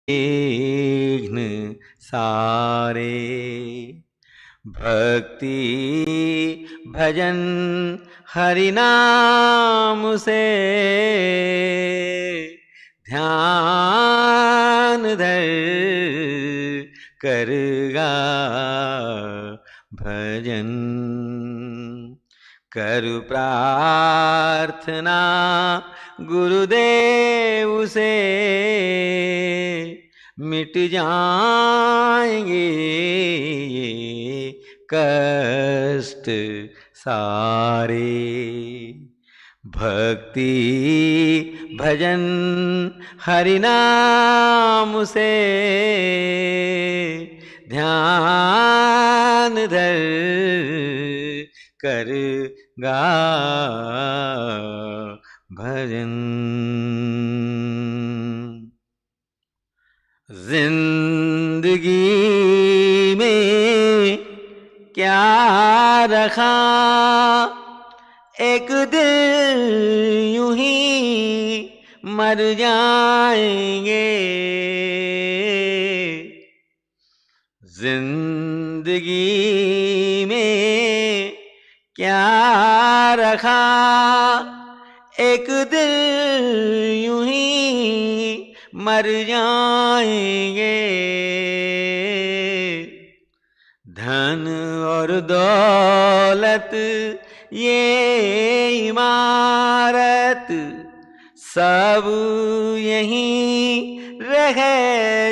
विघ्न सारे। भक्ति भजन हरि नाम से ध्यान धर करगा भजन। करु प्रार्थना गुरुदेव से मिट जाएंगे ये कष्ट सारे। भक्ति भजन हरि नाम से ध्यान धर करगा भजन। जिंदगी में क्या रखा, एक दिन यूं ही मर जाएंगे। जिंदगी में क्या रखा, एक दिन यूं ही मर जाएंगे। धन और दौलत ये इमारत सब यहीं रह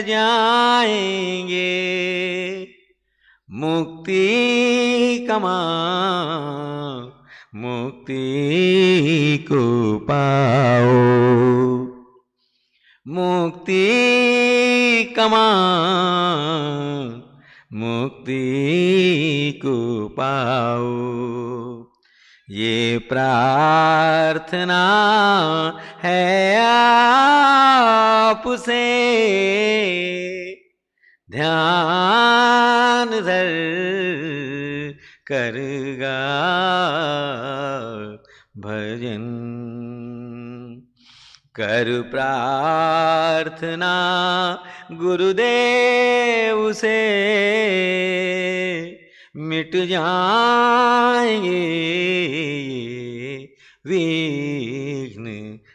जाएंगे। मुक्ति कमा मुक्ति को पाओ, मुक्ति कमा मुक्ति को पाओ। ये प्रार्थना है आपसे, ध्यान धर करगा भजन। कर प्रार्थना गुरुदेव से मिट जाएंगे विघ्न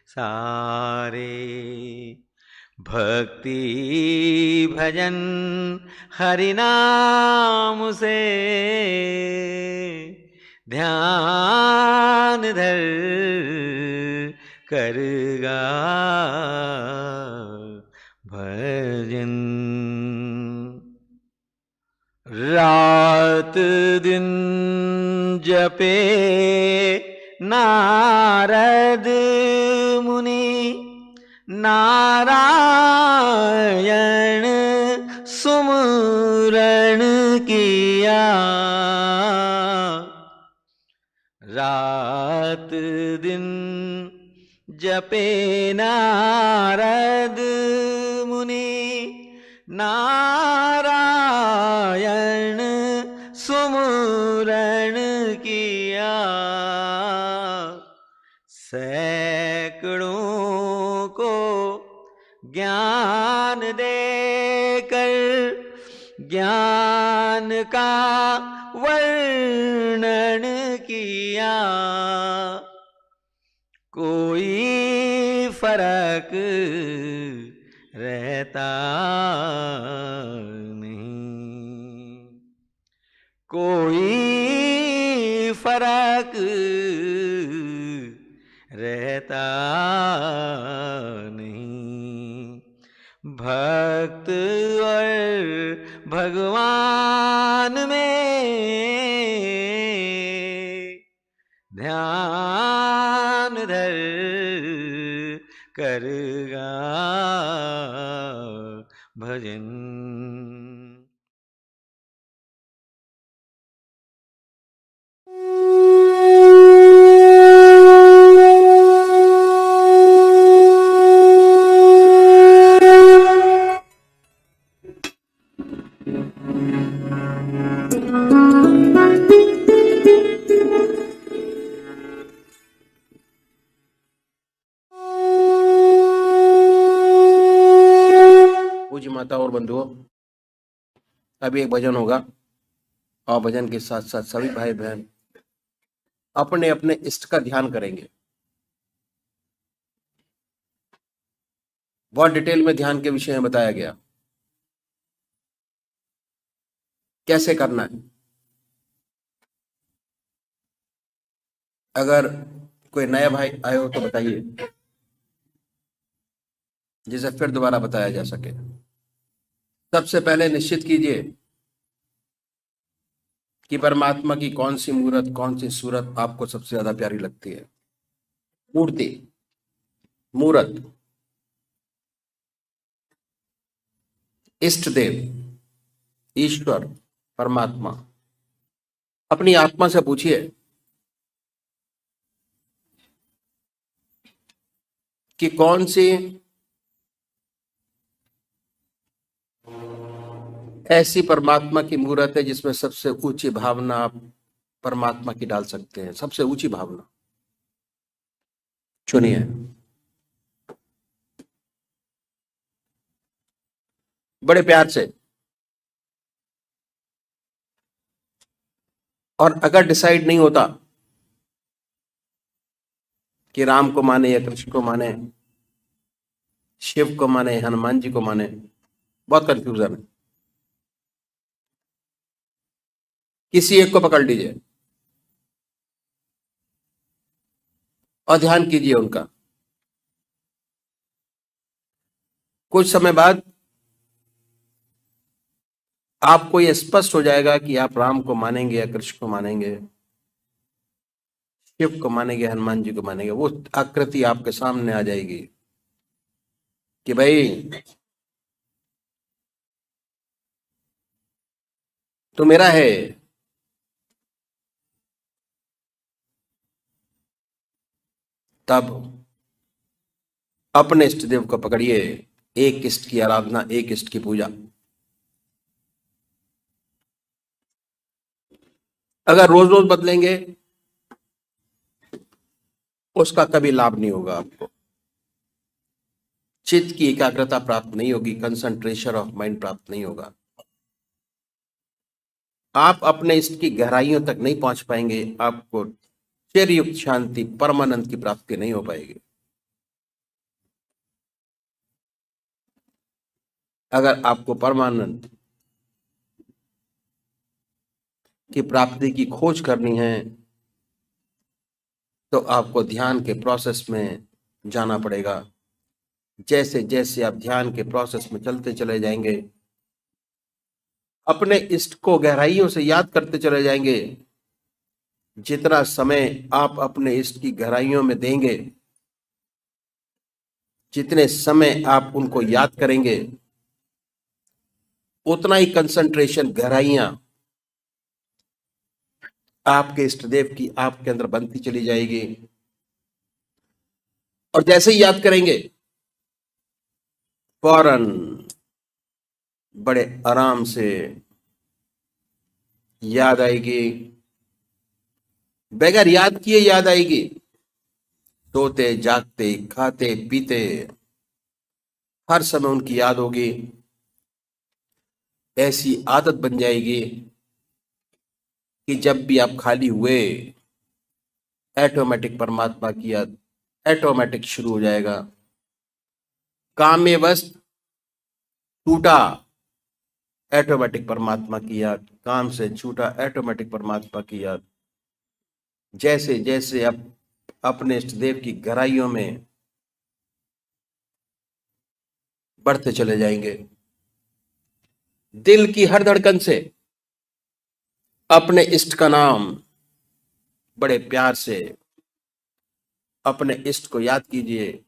सारे। भक्ति भजन हरि नाम से ध्यान धर करगा भजन। रात दिन जपे नारद मुनि, नारायण सुमरन किया। रात दिन जपे नारद मुनि, नारायण सुमरन किया। सैकड़ों को ज्ञान देकर ज्ञान का वर्णन किया। कोई फर्क रहता नहीं, कोई फर्क रहता नहीं। भक्त और भगवान में ध्यान धर करगा भजन। माता और बंधुओं, अभी एक भजन होगा और भजन के साथ साथ सभी भाई बहन अपने अपने इष्ट का ध्यान करेंगे। बहुत डिटेल में ध्यान के विषय में बताया गया, कैसे करना है। अगर कोई नया भाई आए हो तो बताइए, जिसे फिर दोबारा बताया जा सके। सबसे पहले निश्चित कीजिए कि परमात्मा की कौन सी मूर्त, कौन सी सूरत आपको सबसे ज्यादा प्यारी लगती है। मूर्ति, मूर्त, इष्ट देव, ईश्वर, परमात्मा। अपनी आत्मा से पूछिए कि कौन सी ऐसी परमात्मा की मूर्त है जिसमें सबसे ऊंची भावना आप परमात्मा की डाल सकते हैं। सबसे ऊंची भावना चुनिए। बड़े प्यार से। और अगर डिसाइड नहीं होता कि राम को माने या कृष्ण को माने, शिव को माने, हनुमान जी को माने, बहुत कंफ्यूजन है, किसी एक को पकड़ लीजिए और ध्यान कीजिए उनका। कुछ समय बाद आपको यह स्पष्ट हो जाएगा कि आप राम को मानेंगे या कृष्ण को मानेंगे, शिव को मानेंगे, हनुमान जी को मानेंगे। वो आकृति आपके सामने आ जाएगी कि भाई तो मेरा है। तब अपने इष्ट देव को पकड़िए। एक इष्ट की आराधना, एक इष्ट की पूजा। अगर रोज रोज बदलेंगे उसका कभी लाभ नहीं होगा आपको। चित्त की एकाग्रता प्राप्त नहीं होगी, कंसंट्रेशन ऑफ माइंड प्राप्त नहीं होगा। आप अपने इष्ट की गहराइयों तक नहीं पहुंच पाएंगे। आपको चिरयुक्त शांति, परमानंद की प्राप्ति नहीं हो पाएगी। अगर आपको परमानंद की प्राप्ति की खोज करनी है तो आपको ध्यान के प्रोसेस में जाना पड़ेगा। जैसे जैसे आप ध्यान के प्रोसेस में चलते चले जाएंगे, अपने इष्ट को गहराइयों से याद करते चले जाएंगे। जितना समय आप अपने इष्ट की गहराइयों में देंगे, जितने समय आप उनको याद करेंगे, उतना ही कंसंट्रेशन, गहराइयां आपके इष्ट देव की आपके अंदर बनती चली जाएगी। और जैसे ही याद करेंगे, फौरन बड़े आराम से याद आएगी। बगैर याद किए याद आएगी। सोते जागते, खाते पीते, हर समय उनकी याद होगी। ऐसी आदत बन जाएगी कि जब भी आप खाली हुए, ऑटोमेटिक परमात्मा की याद ऑटोमेटिक शुरू हो जाएगा। काम में बस टूटा, ऑटोमेटिक परमात्मा की याद। काम से छूटा, ऑटोमेटिक परमात्मा की याद। जैसे जैसे आप अपने इष्ट देव की गहराइयों में बढ़ते चले जाएंगे, दिल की हर धड़कन से अपने इष्ट का नाम बड़े प्यार से अपने इष्ट को याद कीजिए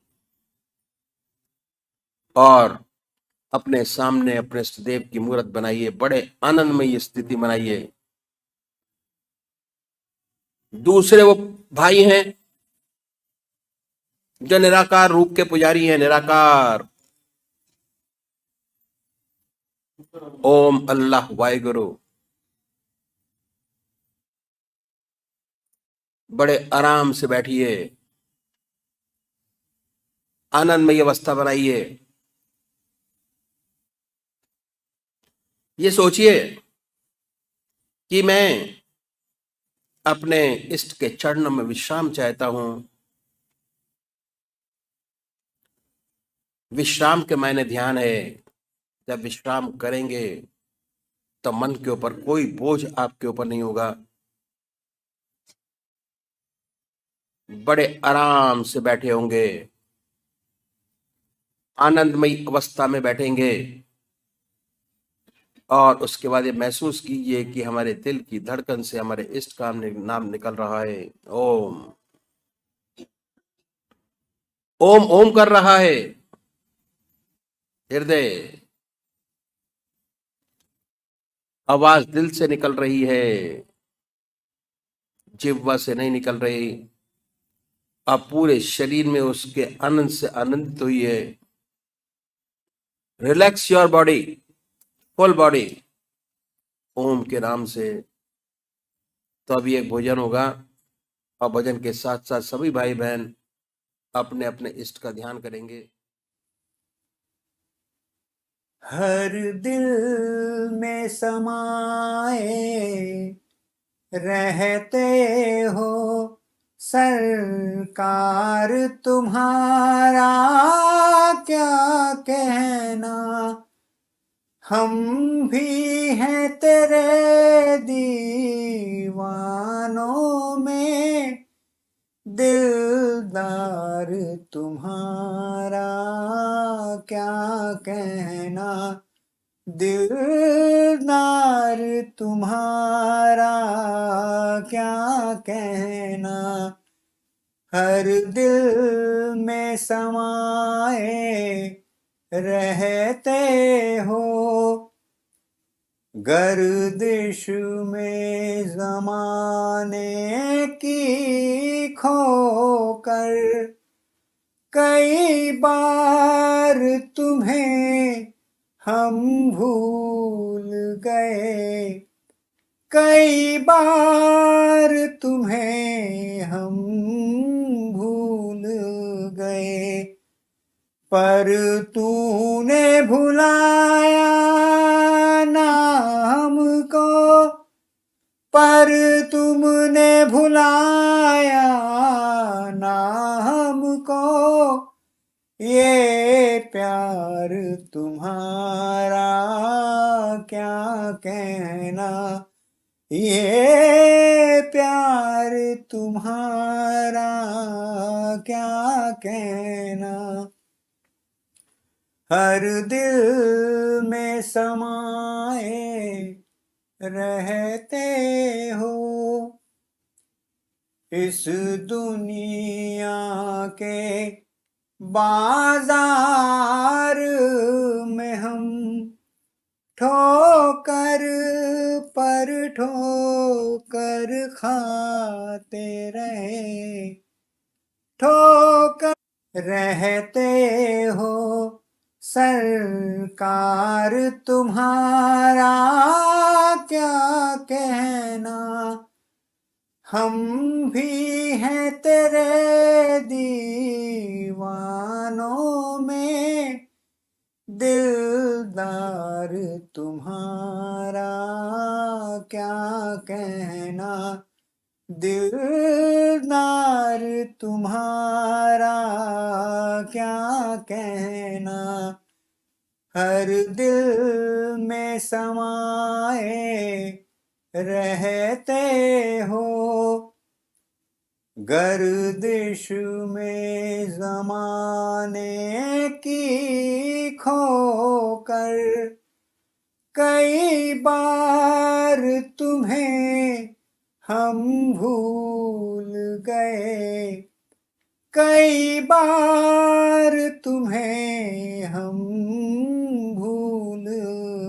और अपने सामने अपने इष्ट देव की मूर्त बनाइए। बड़े आनंदमय स्थिति बनाइए। दूसरे वो भाई हैं जो निराकार रूप के पुजारी हैं। निराकार, ओम अल्लाह वाहिगुरु। बड़े आराम से बैठिए, आनंदमय अवस्था बनाइए। ये सोचिए कि मैं अपने इष्ट के चरणों में विश्राम चाहता हूं। विश्राम के मायने ध्यान है। जब विश्राम करेंगे तो मन के ऊपर कोई बोझ आपके ऊपर नहीं होगा। बड़े आराम से बैठे होंगे, आनंदमयी अवस्था में बैठेंगे और उसके बाद ये महसूस कीजिए कि हमारे दिल की धड़कन से हमारे इष्ट का नाम निकल रहा है। ओम ओम ओम कर रहा है हृदय। आवाज दिल से निकल रही है, जिह्वा से नहीं निकल रही। आप पूरे शरीर में उसके आनंद से आनंदित हुई। Relax your body, full body, Om के नाम से। तो अभी एक भोजन होगा और भोजन के साथ साथ सभी भाई बहन अपने अपने इष्ट का ध्यान करेंगे। हर दिल में समाए रहते हो सरकार, तुम्हारा क्या कहना। हम भी हैं तेरे दीवानों में, दिलदार तुम्हारा क्या कहना। दिलदार तुम्हारा क्या कहना। हर दिल में समाए रहते हो, गर्दिश में ज़माने की खोकर। कई बार तुम्हें हम भूल गए, कई बार तुम्हें हम भूल गए, पर तूने भुलाया ना हमको, पर तुमने भुलाया ना हमको। ये प्यार तुम्हारा क्या कहना। ये प्यार तुम्हारा क्या कहना। हर दिल में समाए रहते हो, इस दुनिया के बाजार में हम ठोकर पर ठोकर खाते रहे, ठोकर रहते हो सरकार, तुम्हारा क्या कहना। हम भी हैं तेरे दीवानों में, दिलदार तुम्हारा क्या कहना। दिलदार तुम्हारा क्या कहना। हर दिल में समाए रहते हो, गर्दिश में ज़माने की खोकर। कई बार तुम्हें हम भूल गए, कई बार तुम्हें हम भूल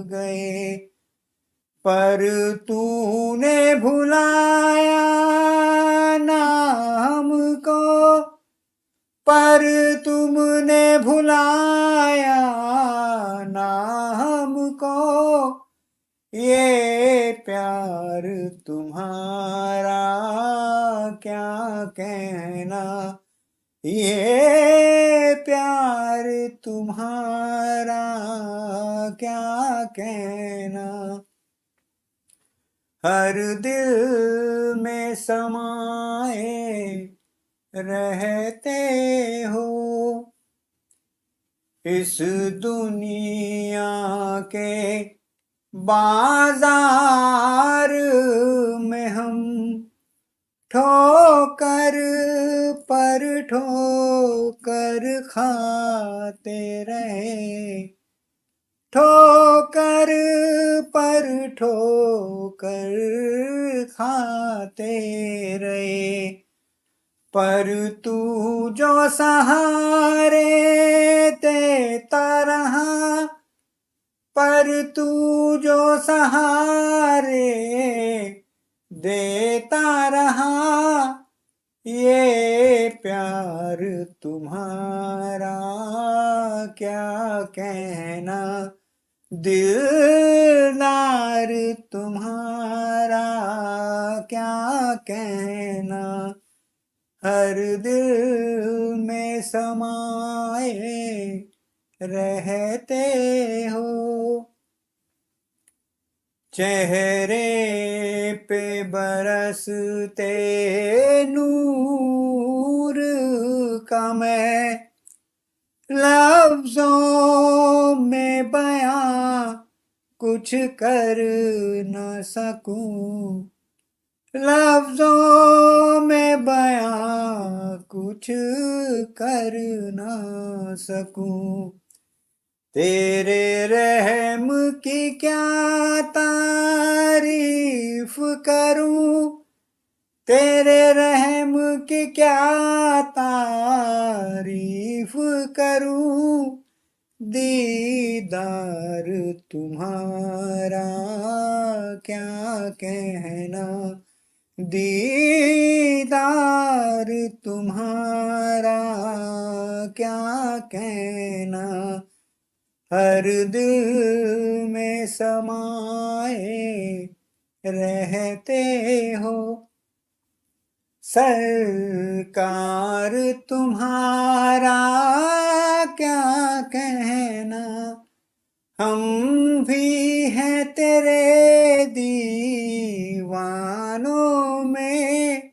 गए, पर तूने भुलाया ना हमको, पर तुमने भुलाया ना हमको। ये प्यार तुम्हारा क्या कहना। ये प्यार तुम्हारा क्या कहना, हर दिल में समाए रहते हो, इस दुनिया के बाजार में हम ठोकर पर ठोकर खाते रहे, ठोकर पर ठोकर खाते रहे, पर तू जो सहारे देता रहा, पर तू जो सहारे देता रहा, ये प्यार तुम्हारा क्या कहना, दिलदार तुम्हारा क्या कहना, हर दिल में समाए रहते हो, चेहरे पे बरसते नूर का मैं लफ्जों में बयां कुछ कर न सकूं, लफ्जों में बयां कुछ कर न सकूं, तेरे रहम की क्या तारीफ करूं, तेरे रहम की क्या तारीफ करूं, दीदार तुम्हारा क्या कहना, दीदार तुम्हारा क्या कहना, हर दिल में समाए रहते हो, सरकार तुम्हारा क्या कहना, हम भी हैं तेरे दीवानों में,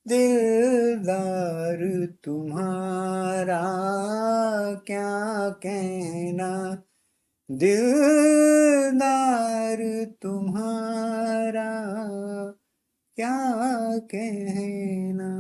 दिलदार तुम्हारा क्या कहना, दिलदार तुम्हारा क्या कहना।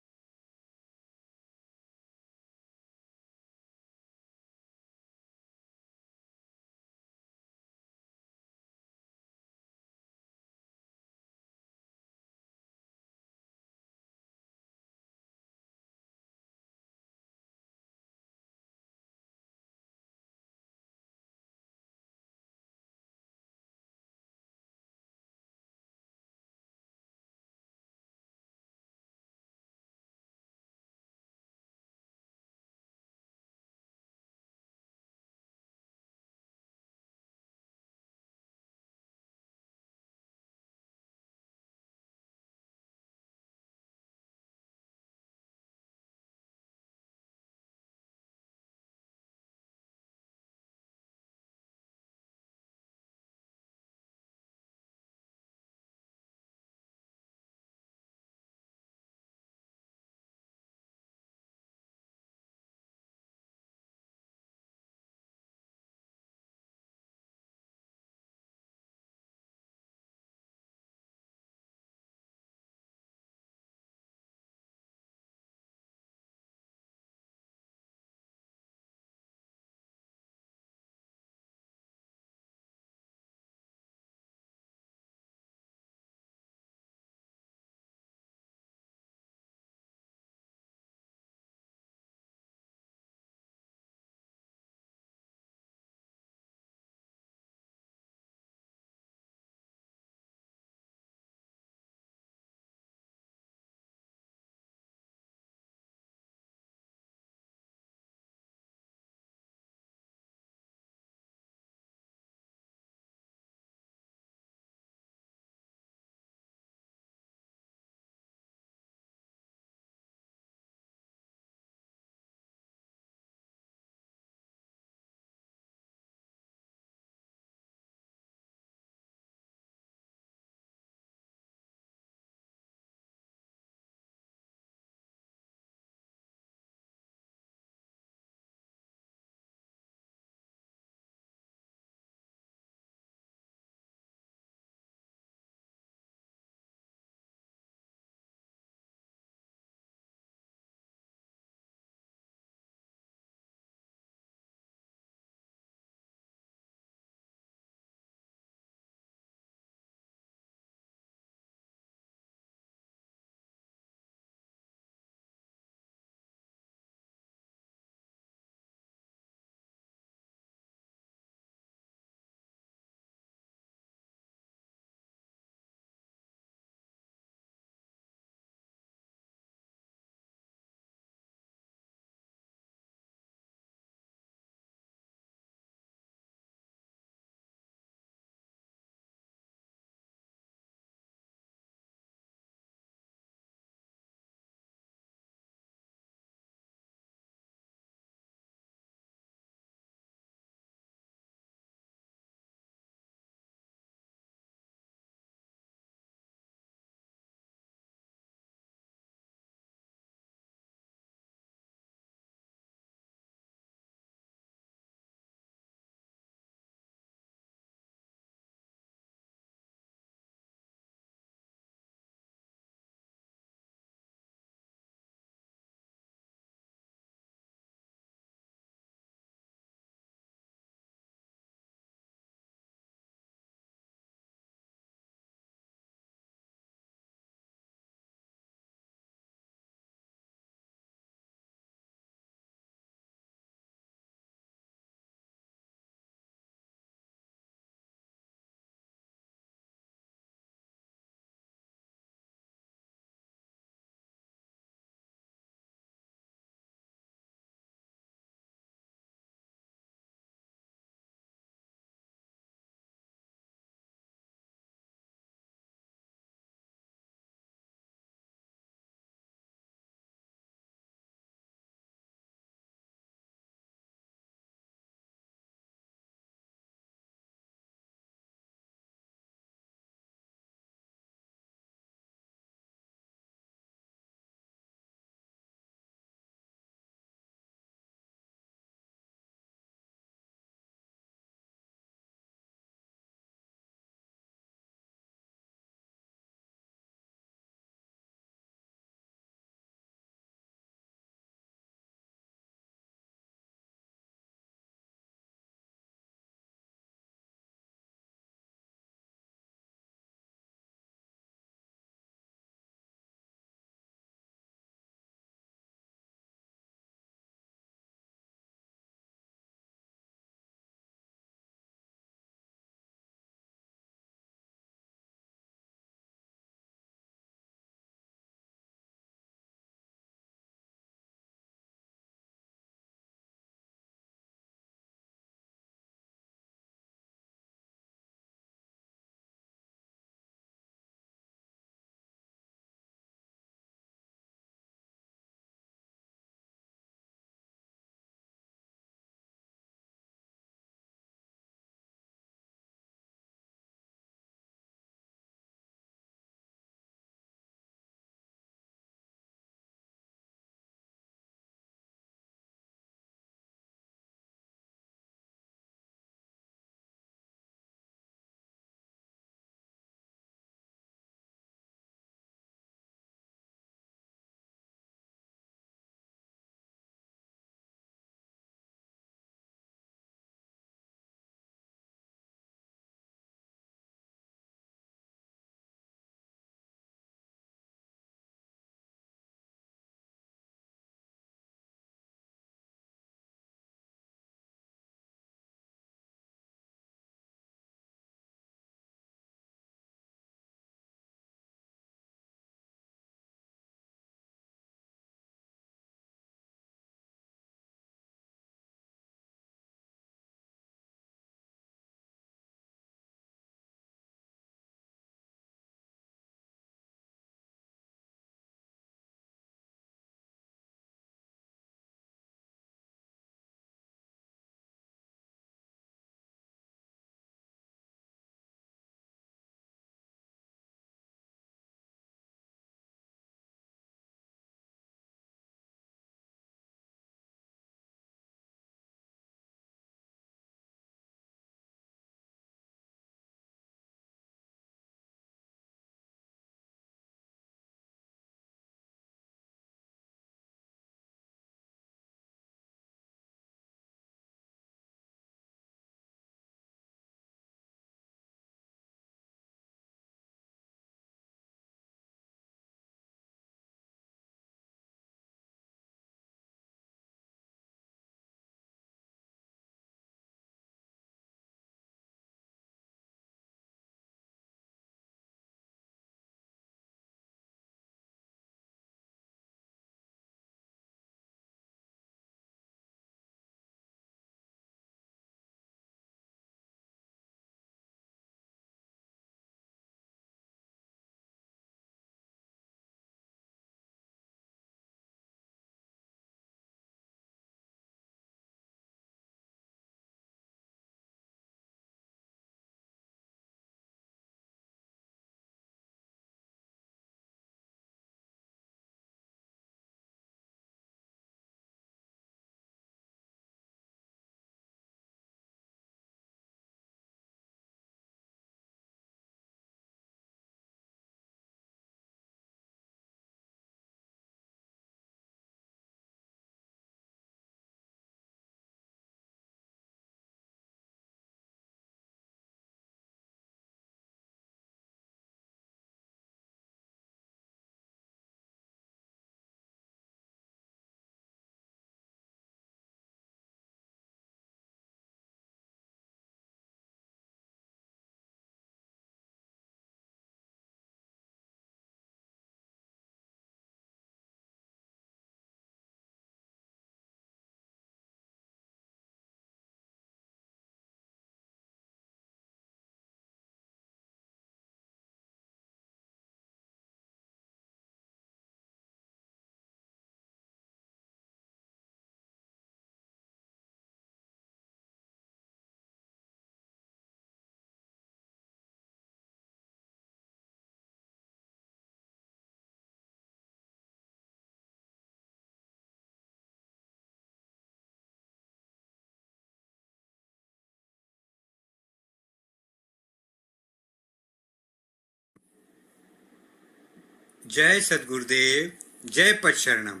जय सद्गुरुदेव, जय पदशरणम।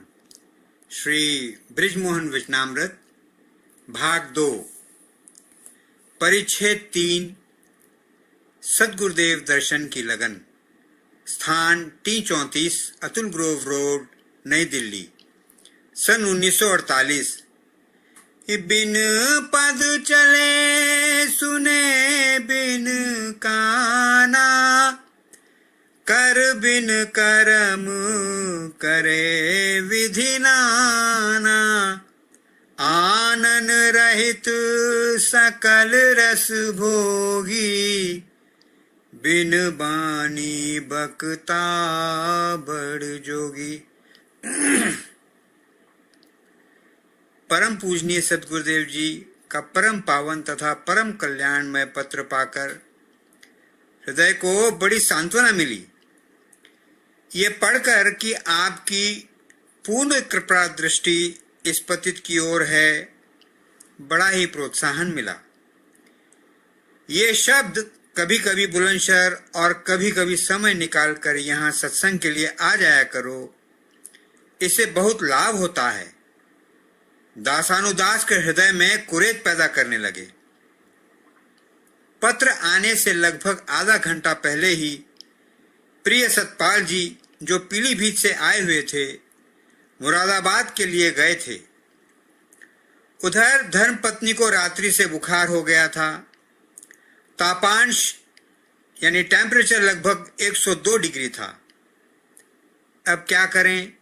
श्री बृजमोहन वचनामृत भाग 2 परिच्छेद 3 सद्गुरुदेव दर्शन की लगन। स्थान T34 अतुल ग्रोव रोड, नई दिल्ली, सन 1948। बिन पद चले सुने बिन काना, कर बिन करम करे विधि नाना। आनन रहित सकल रस भोगी, बिन बानी बकता बड़ जोगी। परम पूजनीय सद्गुरुदेव जी का परम पावन तथा परम कल्याणमय पत्र पाकर हृदय को बड़ी सांत्वना मिली। ये पढ़कर कि आपकी पूर्ण कृपा दृष्टि इस पतित की ओर है, बड़ा ही प्रोत्साहन मिला। ये शब्द कभी कभी बुलंदशहर और कभी कभी समय निकालकर यहाँ सत्संग के लिए आ जाया करो, इससे बहुत लाभ होता है। दासानुदास के हृदय में कुरेद पैदा करने लगे। पत्र आने से लगभग आधा घंटा पहले ही प्रिय सतपाल जी, जो पीलीभीत से आए हुए थे, मुरादाबाद के लिए गए थे। उधर धर्मपत्नी को रात्रि से बुखार हो गया था। तापांश यानी टेम्परेचर लगभग 102 डिग्री था। अब क्या करें?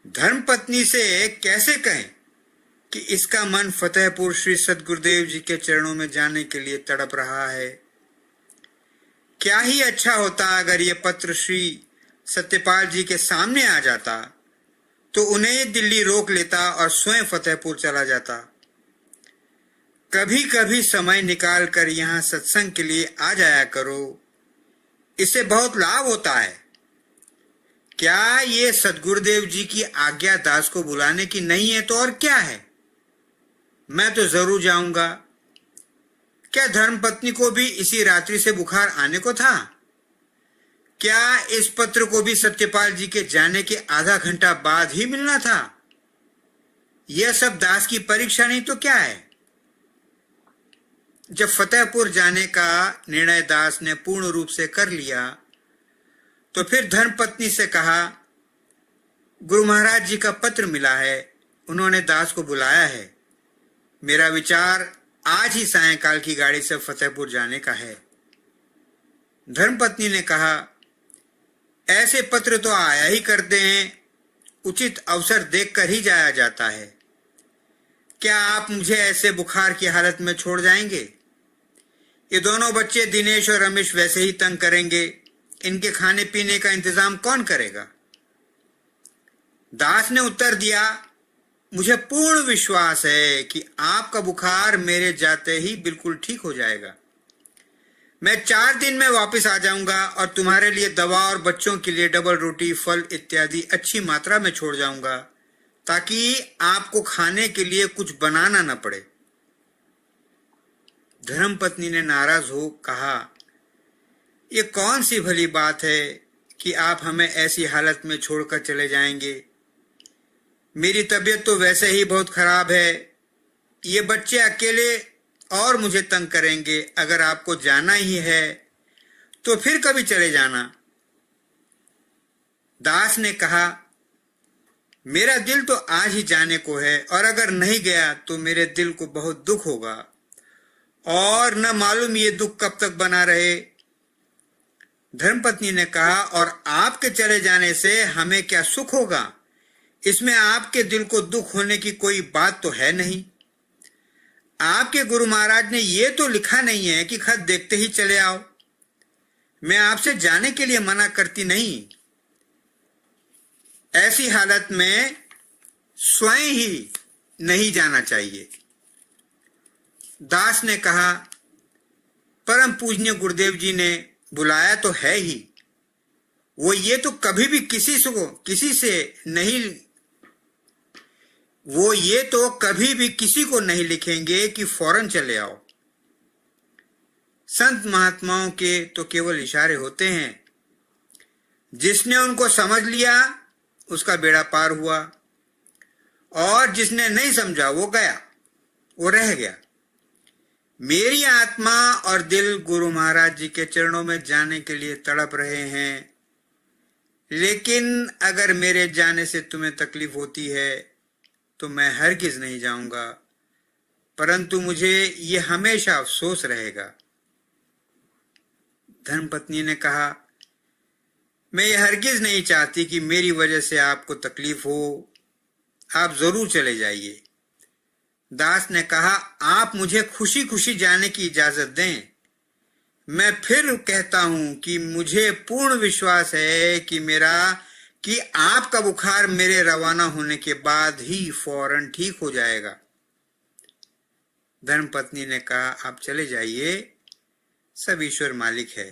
धर्मपत्नी से कैसे कहें कि इसका मन फतेहपुर श्री सद्गुरुदेव जी के चरणों में जाने के लिए तड़प रहा है। क्या ही अच्छा होता अगर ये पत्र श्री सत्यपाल जी के सामने आ जाता, तो उन्हें दिल्ली रोक लेता और स्वयं फतेहपुर चला जाता। कभी कभी समय निकाल कर यहाँ सत्संग के लिए आ जाया करो, इससे बहुत लाभ होता है। क्या ये सद्गुरुदेव जी की आज्ञा दास को बुलाने की नहीं है तो और क्या है? मैं तो जरूर जाऊंगा। क्या धर्मपत्नी को भी इसी रात्रि से बुखार आने को था? क्या इस पत्र को भी सत्यपाल जी के जाने के आधा घंटा बाद ही मिलना था? यह सब दास की परीक्षा नहीं तो क्या है? जब फतेहपुर जाने का निर्णय दास ने पूर्ण रूप से कर लिया, तो फिर धर्मपत्नी से कहा, गुरु महाराज जी का पत्र मिला है, उन्होंने दास को बुलाया है। मेरा विचार आज ही सायंकाल की गाड़ी से फतेहपुर जाने का है। धर्मपत्नी ने कहा, ऐसे पत्र तो आया ही करते हैं, उचित अवसर देखकर ही जाया जाता है। क्या आप मुझे ऐसे बुखार की हालत में छोड़ जाएंगे? ये दोनों बच्चे दिनेश और रमेश वैसे ही तंग करेंगे, इनके खाने पीने का इंतजाम कौन करेगा? दास ने उत्तर दिया, मुझे पूर्ण विश्वास है कि आपका बुखार मेरे जाते ही बिल्कुल ठीक हो जाएगा। मैं 4 दिन में वापस आ जाऊंगा और तुम्हारे लिए दवा और बच्चों के लिए डबल रोटी, फल इत्यादि अच्छी मात्रा में छोड़ जाऊंगा, ताकि आपको खाने के लिए कुछ बनाना न पड़े। धर्मपत्नी ने नाराज हो कहा, ये कौन सी भली बात है कि आप हमें ऐसी हालत में छोड़कर चले जाएंगे? मेरी तबीयत तो वैसे ही बहुत खराब है। ये बच्चे अकेले और मुझे तंग करेंगे। अगर आपको जाना ही है तो फिर कभी चले जाना। दास ने कहा, मेरा दिल तो आज ही जाने को है, और अगर नहीं गया तो मेरे दिल को बहुत दुख होगा, और न मालूम ये दुख कब तक बना रहे। धर्मपत्नी ने कहा, और आपके चले जाने से हमें क्या सुख होगा? इसमें आपके दिल को दुख होने की कोई बात तो है नहीं। आपके गुरु महाराज ने ये तो लिखा नहीं है कि खत देखते ही चले आओ। मैं आपसे जाने के लिए मना करती नहीं। ऐसी हालत में स्वयं ही नहीं जाना चाहिए। दास ने कहा, परम पूजनीय गुरुदेव जी ने बुलाया तो है ही, वो ये तो कभी भी किसी को नहीं लिखेंगे कि फौरन चले आओ। संत महात्माओं के तो केवल इशारे होते हैं। जिसने उनको समझ लिया उसका बेड़ा पार हुआ, और जिसने नहीं समझा वो गया, वो रह गया। मेरी आत्मा और दिल गुरु महाराज जी के चरणों में जाने के लिए तड़प रहे हैं, लेकिन अगर मेरे जाने से तुम्हें तकलीफ होती है तो मैं हरगिज नहीं जाऊंगा, परंतु मुझे ये हमेशा अफसोस रहेगा। धर्मपत्नी ने कहा, मैं ये हरगिज नहीं चाहती कि मेरी वजह से आपको तकलीफ हो, आप जरूर चले जाइए। दास ने कहा, आप मुझे खुशी खुशी जाने की इजाजत दें। मैं फिर कहता हूं कि मुझे पूर्ण विश्वास है कि आपका बुखार मेरे रवाना होने के बाद ही फौरन ठीक हो जाएगा। धर्मपत्नी ने कहा, आप चले जाइए, सब ईश्वर मालिक है।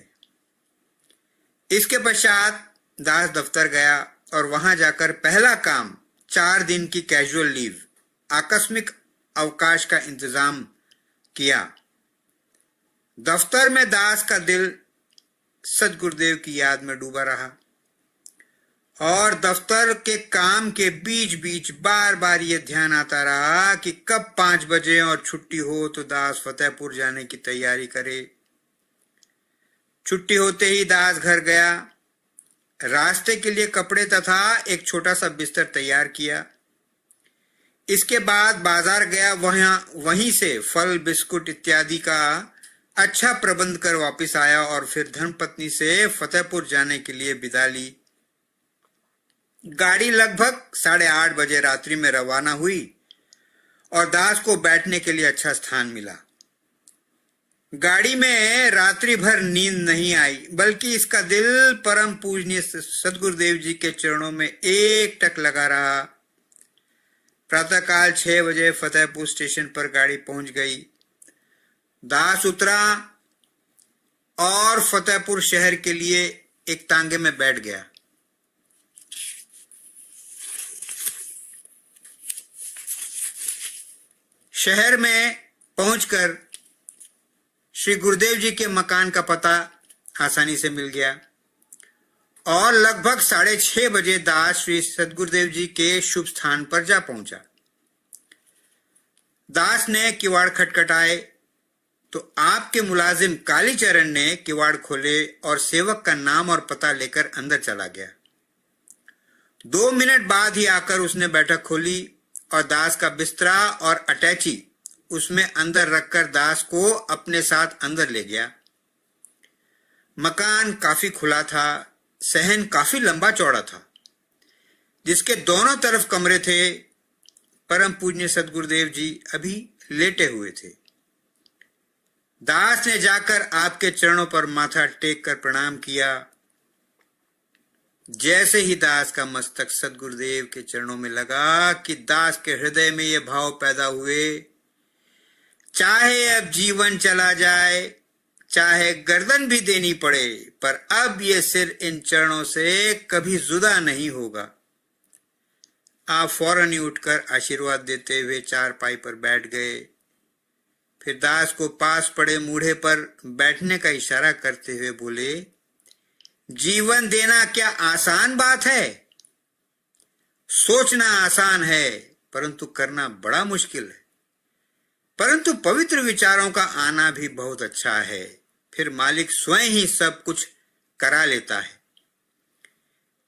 इसके पश्चात दास दफ्तर गया और वहां जाकर पहला काम 4 दिन की कैजुअल लीव, आकस्मिक अवकाश का इंतजाम किया। दफ्तर में दास का दिल सदगुरुदेव की याद में डूबा रहा, और दफ्तर के काम के बीच बीच बार बार ये ध्यान आता रहा कि कब 5 बजे और छुट्टी हो तो दास फतेहपुर जाने की तैयारी करे। छुट्टी होते ही दास घर गया, रास्ते के लिए कपड़े तथा एक छोटा सा बिस्तर तैयार किया। इसके बाद बाजार गया, वहीं से फल बिस्कुट इत्यादि का अच्छा प्रबंध कर वापस आया और फिर धर्मपत्नी से फतेहपुर जाने के लिए विदा ली। गाड़ी लगभग 8:30 बजे रात्रि में रवाना हुई और दास को बैठने के लिए अच्छा स्थान मिला। गाड़ी में रात्रि भर नींद नहीं आई, बल्कि इसका दिल परम पूजनीय सदगुरुदेव जी के चरणों में एकटक लगा रहा। प्रातःकाल 6 बजे फतेहपुर स्टेशन पर गाड़ी पहुंच गई। दास उतरा और फतेहपुर शहर के लिए एक तांगे में बैठ गया। शहर में पहुंचकर श्री गुरुदेव जी के मकान का पता आसानी से मिल गया और लगभग 6:30 बजे दास श्री सदगुरुदेव जी के शुभ स्थान पर जा पहुंचा। दास ने किवाड़ खटखटाए तो आपके मुलाजिम कालीचरण ने किवाड़ खोले और सेवक का नाम और पता लेकर अंदर चला गया। 2 मिनट बाद ही आकर उसने बैठक खोली और दास का बिस्तरा और अटैची उसमें अंदर रखकर दास को अपने साथ अंदर ले गया। मकान काफी खुला था, सहन काफी लंबा चौड़ा था, जिसके दोनों तरफ कमरे थे। परम पूज्य सदगुरुदेव जी अभी लेटे हुए थे। दास ने जाकर आपके चरणों पर माथा टेक कर प्रणाम किया। जैसे ही दास का मस्तक सदगुरुदेव के चरणों में लगा कि दास के हृदय में ये भाव पैदा हुए, चाहे अब जीवन चला जाए, चाहे गर्दन भी देनी पड़े, पर अब ये सिर इन चरणों से कभी जुदा नहीं होगा। आप फौरन ही उठकर आशीर्वाद देते हुए चारपाई पर बैठ गए। फिर दास को पास पड़े मूढ़े पर बैठने का इशारा करते हुए बोले, जीवन देना क्या आसान बात है? सोचना आसान है, परंतु करना बड़ा मुश्किल है। परंतु पवित्र विचारों का आना भी बहुत अच्छा है, फिर मालिक स्वयं ही सब कुछ करा लेता है।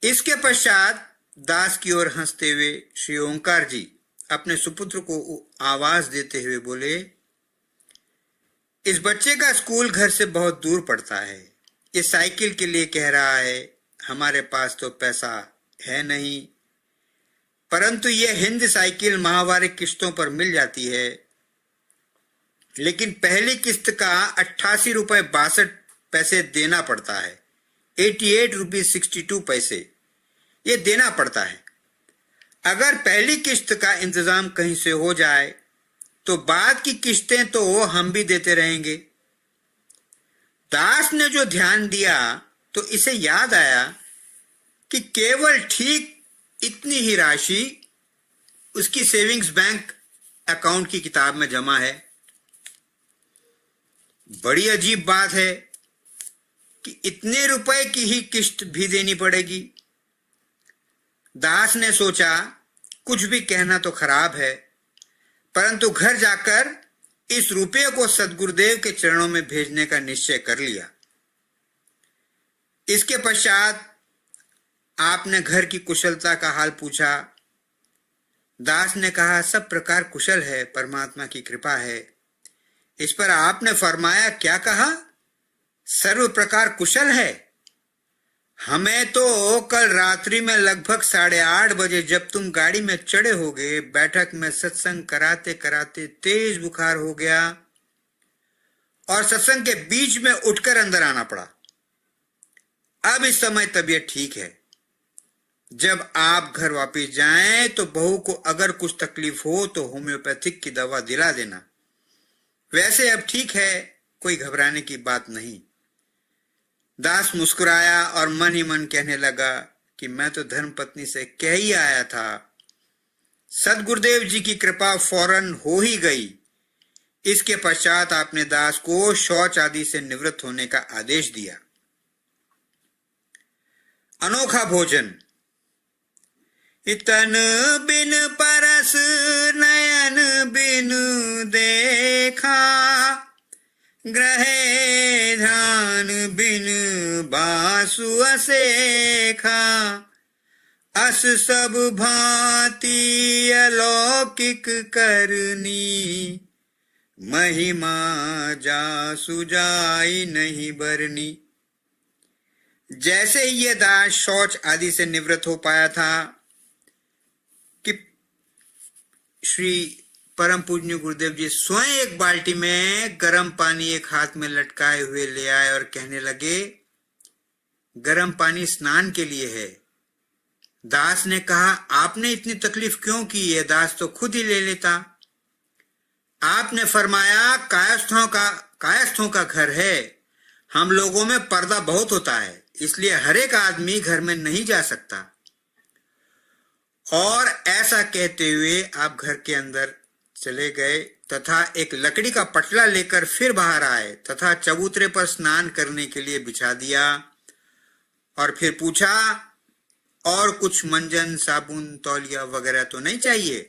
इसके पश्चात दास की ओर हंसते हुए श्री ओंकार जी अपने सुपुत्र को आवाज देते हुए बोले, इस बच्चे का स्कूल घर से बहुत दूर पड़ता है। ये साइकिल के लिए कह रहा है, हमारे पास तो पैसा है नहीं, परंतु ये हिंद साइकिल माहवारी किस्तों पर मिल जाती है। लेकिन पहली किस्त का 88 रुपए 62 देना पड़ता है, 88 रुपीज 62 पैसे ये देना पड़ता है। अगर पहली किस्त का इंतजाम कहीं से हो जाए तो बाद की किस्तें तो हम भी देते रहेंगे। दास ने जो ध्यान दिया तो इसे याद आया कि केवल ठीक इतनी ही राशि उसकी सेविंग्स बैंक अकाउंट की किताब में जमा है। बड़ी अजीब बात है, कि इतने रुपए की ही किस्त भी देनी पड़ेगी। दास ने सोचा कुछ भी कहना तो खराब है, परंतु घर जाकर इस रुपये को सद्गुरुदेव के चरणों में भेजने का निश्चय कर लिया। इसके पश्चात आपने घर की कुशलता का हाल पूछा। दास ने कहा, सब प्रकार कुशल है, परमात्मा की कृपा है। इस पर आपने फरमाया, क्या कहा? सर्व प्रकार कुशल है। हमें तो कल रात्रि में लगभग 8:30 बजे जब तुम गाड़ी में चढ़े होगे, बैठक में सत्संग कराते कराते तेज बुखार हो गया और सत्संग के बीच में उठकर अंदर आना पड़ा। अब इस समय तबीयत ठीक है। जब आप घर वापस जाएं तो बहू को अगर कुछ तकलीफ हो तो होम्योपैथिक की दवा दिला देना। वैसे अब ठीक है, कोई घबराने की बात नहीं। दास मुस्कुराया और मन ही मन कहने लगा कि मैं तो धर्मपत्नी से कह ही आया था। सद्गुरुदेव जी की कृपा फौरन हो ही गई। इसके पश्चात आपने दास को शौच आदि से निवृत्त होने का आदेश दिया। अनोखा भोजन। इतन बिन परस नयन बिन देखा, ग्रहे ध्यान बिन बासु असेखा, अस सब भांति अलौकिक करनी, महिमा जासु जाई नहीं बरनी। जैसे ही ये दास शौच आदि से निवृत्त हो पाया था कि श्री परम पूज्य गुरुदेव जी स्वयं एक बाल्टी में गर्म पानी एक हाथ में लटकाए हुए ले आए और कहने लगे, गर्म पानी स्नान के लिए है। दास ने कहा, आपने इतनी तकलीफ क्यों की? ये दास तो खुद ही ले लेता। आपने फरमाया, कायस्थों का घर है, हम लोगों में पर्दा बहुत होता है, इसलिए हर एक आदमी घर में नहीं जा सकता। और ऐसा कहते हुए आप घर के अंदर चले गए तथा एक लकड़ी का पटला लेकर फिर बाहर आए तथा चबूतरे पर स्नान करने के लिए बिछा दिया और फिर पूछा, और कुछ मंजन, साबुन, तौलिया वगैरह तो नहीं चाहिए?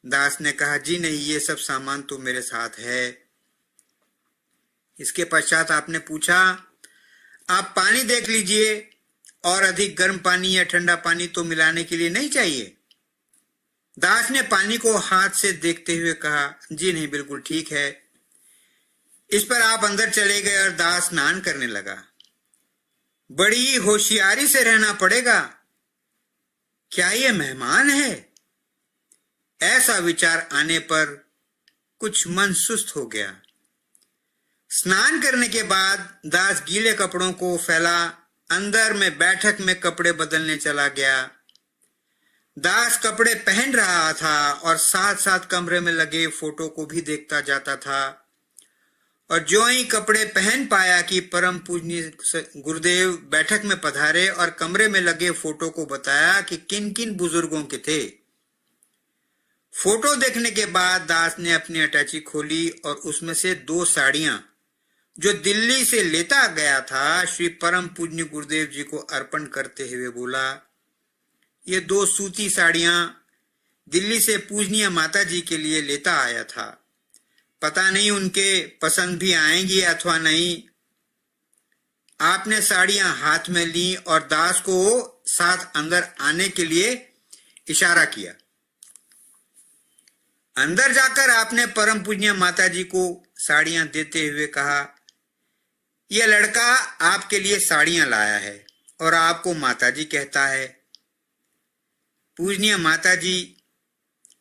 दास ने कहा, जी नहीं, ये सब सामान तो मेरे साथ है। इसके पश्चात आपने पूछा, आप पानी देख लीजिए और अधिक गर्म पानी या ठंडा पानी तो मिलाने के लिए नहीं चाहिए? दास ने पानी को हाथ से देखते हुए कहा, जी नहीं, बिल्कुल ठीक है। इस पर आप अंदर चले गए और दास स्नान करने लगा। बड़ी होशियारी से रहना पड़ेगा, क्या ये मेहमान है? ऐसा विचार आने पर कुछ मन सुस्त हो गया। स्नान करने के बाद दास गीले कपड़ों को फैला अंदर में बैठक में कपड़े बदलने चला गया। दास कपड़े पहन रहा था और साथ साथ कमरे में लगे फोटो को भी देखता जाता था। और जो ही कपड़े पहन पाया कि परम पूजनीय गुरुदेव बैठक में पधारे और कमरे में लगे फोटो को बताया कि किन किन बुजुर्गों के थे। फोटो देखने के बाद दास ने अपनी अटैची खोली और उसमें से 2 साड़ियां जो दिल्ली से लेता गया था श्री परम पूज्य गुरुदेव जी को अर्पण करते हुए बोला, ये 2 सूती साड़ियां दिल्ली से पूजनीय माता जी के लिए लेता आया था। पता नहीं उनके पसंद भी आएंगी अथवा नहीं। आपने साड़ियां हाथ में ली और दास को साथ अंदर आने के लिए इशारा किया। अंदर जाकर आपने परम पूज्य माता जी को साड़ियां देते हुए कहा, यह लड़का आपके लिए साड़ियां लाया है और आपको माता जी कहता है। पूजनीय माता जी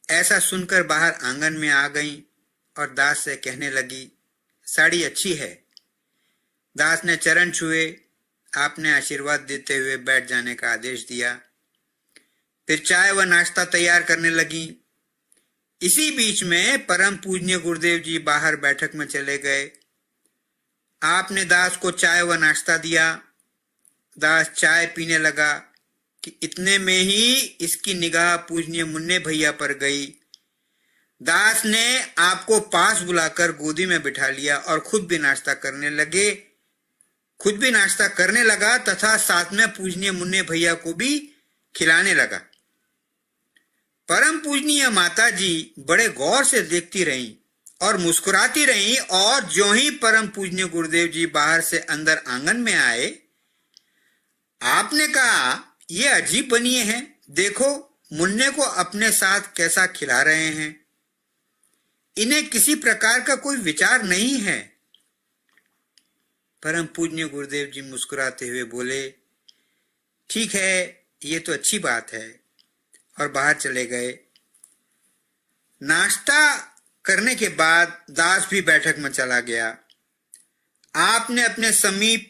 ऐसा सुनकर बाहर आंगन में आ गईं और दास से कहने लगी, साड़ी अच्छी है। दास ने चरण छुए। आपने आशीर्वाद देते हुए बैठ जाने का आदेश दिया। फिर चाय व नाश्ता तैयार करने लगी। इसी बीच में परम पूजनीय गुरुदेव जी बाहर बैठक में चले गए। आपने दास को चाय व नाश्ता दिया। दास चाय पीने लगा कि इतने में ही इसकी निगाह पूजनीय मुन्ने भैया पर गई। दास ने आपको पास बुलाकर गोदी में बिठा लिया और खुद भी नाश्ता करने लगे। खुद भी नाश्ता करने लगा तथा साथ में पूजनीय मुन्ने भैया को भी खिलाने लगा। परम पूजनीय माता जी बड़े गौर से देखती रहीं और मुस्कुराती रहीं, और ज्यों ही परम पूजनीय गुरुदेव जी बाहर से अंदर आंगन में आए, आपने कहा, ये अजीब बनिए हैं, देखो मुन्ने को अपने साथ कैसा खिला रहे हैं, इन्हें किसी प्रकार का कोई विचार नहीं है। परम पूजनीय गुरुदेव जी मुस्कुराते हुए बोले, ठीक है, ये तो अच्छी बात है, और बाहर चले गए। नाश्ता करने के बाद दास भी बैठक में चला गया। आपने अपने समीप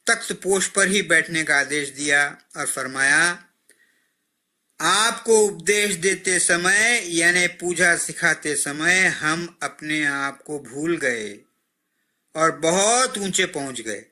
तख्त पोष पर ही बैठने का आदेश दिया और फरमाया, आपको उपदेश देते समय यानी पूजा सिखाते समय हम अपने आप को भूल गए और बहुत ऊंचे पहुंच गए।